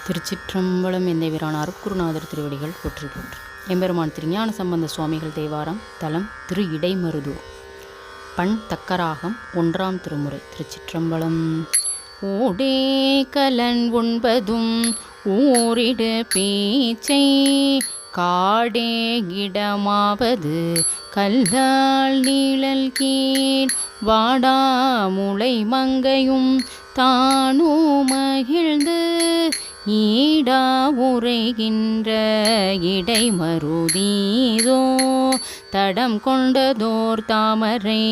திருச்சிற்றம்பலம் எந்தை வீரான அருட்குருநாதர் திருவடிகள் போற்றி போற்றி. எம்பெருமான் திருஞான சம்பந்த சுவாமிகள் தேவாரம். தலம் திரு இடைமருதூர். பண் தக்கராகம். 1ஆம் திருமுறை. திருச்சிற்றம்பலம். ஊடே கலன் உண்பதும் ஊரிடு பீச்சை காடே இடமாவது கல்லால் நீழல் கீழ் வாடா முளை மங்கையும் தானு மகிழ்ந்து ஈடா உரைகின்ற இடைமருதீதோ தடம் கொண்டதோர் தாமரை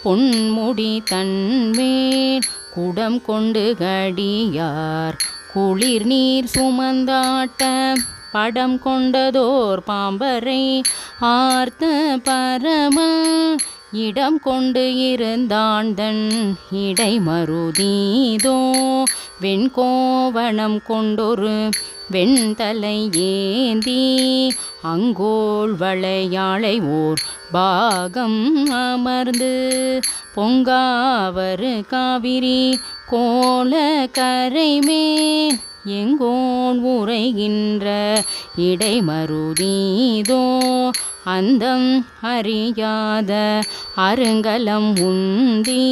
பொன்முடி தன்மேல் குடம் கொண்டு கடியார் குளிர் நீர் சுமந்தாட்ட படம் கொண்டதோர் பாம்பரை ஆர்த்த பரமல் இடம் கொண்டு இருந்தாண்தன் இடைமருதீதோ வெண்கோவணம் கொண்டொரு வெண்தலை ஏந்தி அங்கோள் வளையாளை ஓர் பாகம் அமர்ந்து பொங்காவரு காவிரி கோல கரைமேல் எங்கோன் உரைகின்ற இடைமருதீதோ அந்தம் அறியாத அருங்கலம் உந்தி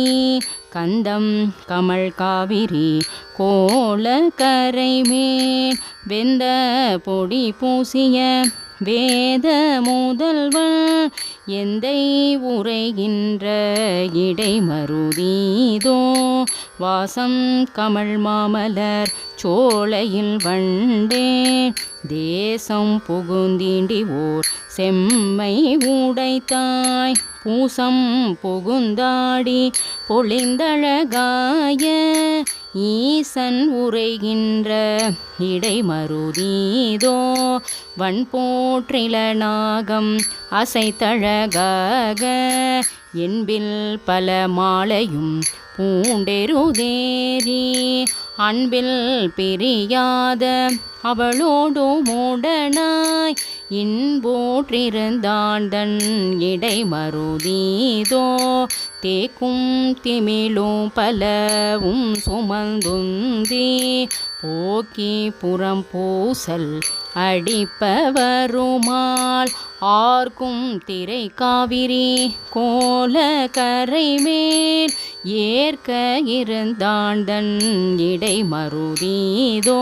கந்தம் கமல் காவிரி கோல கரைமேல் வெந்த பொடி பூசிய வேத முதல்வன் எந்தை உரைகின்ற இடைமருதீதோ வாசம் கமல் மாமலர் சோலையில் வண்டே தேசம் புகுந்தீண்டி ஓர் செம்மை உடைத்தாய் பூசம் புகுந்தாடி பொழிந்தழகாய ஈசன் உரைகின்ற இடைமருதீதோ வன் போற்றில நாகம் அசைத்தழகாக என்பில் பல மாலையும் பூண்டெருதேரி அன்பில் பிரியாத அவளோடு மூடனாய் இன்போற்றிருந்தாண்தன் இடைமருதீதோ தேக்கும் திமிழும் பலவும் சுமந்துந்தி போக்கி புறம் பூசல் அடிப்பவருமால் ஆர்க்கும் திரை காவிரி கோல கரைமேல் ஏற்க இருந்தாண்தன் இடைமருதீதோ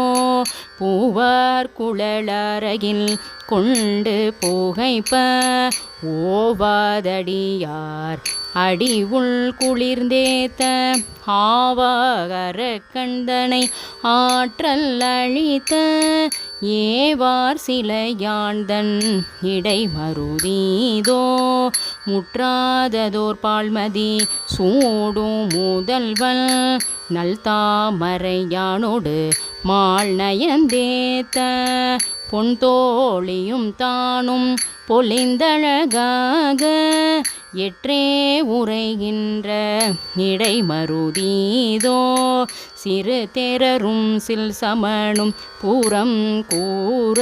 பூவார் குழலரகில் கொண்டு புகைப்ப ஓவாதடியார் அடி உள் குளிர்ந்தேத்த ஆவாகர கண்டனை ஆற்றல் அழித்த ஏவார் சிலையாண்தன் இடைமருதீதோ முற்றாததோர் பால்மதி சூடும் முதல்வன் நல்தாமரையானோடு மால் நயந்தேத்த பொன்தோழியும் தானும் பொலிந்தழகாக எற்றே உரைகின்ற இடைமருதீதோ சிறு தேரரும் சில் சமணும் பூரம் கூற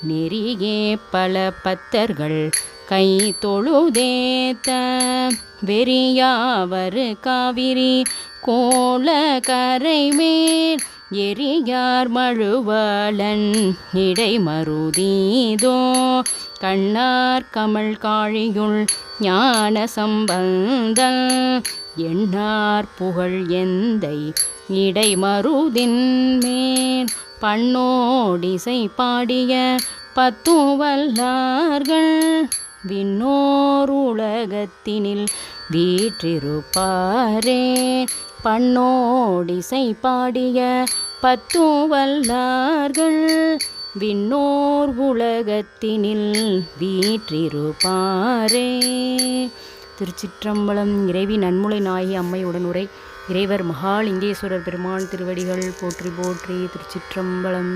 நெறியே பல பத்தர்கள் கை தொழுதேத்த வெறியாவரு காவிரி கோல கரைமேல் எரியார் மழுவலன் இடைமருதீதோ கண்ணார் கமல் காழியுள் ஞான சம்பந்தன் எண்ணார் புகழ் எந்தை இடைமருதின் மேல் பண்ணோடிசை பாடிய பத்துவல்லார்கள் விண்ணோர் உலகத்தினில் வீற்றிருப்பாரே பண்ணோடிசை பாடிய பத்துவல்லார்கள் விண்ணோர் உலகத்தினில் வீற்றிருப்பாரே. திருச்சிற்றம்பலம். இறைவி நன்முலை நாயகி அம்மையுடன் உரை. இறைவர் மகாலிங்கேஸ்வரர் பெருமான் திருவடிகள் போற்றி போற்றி. திருச்சிற்றம்பலம்.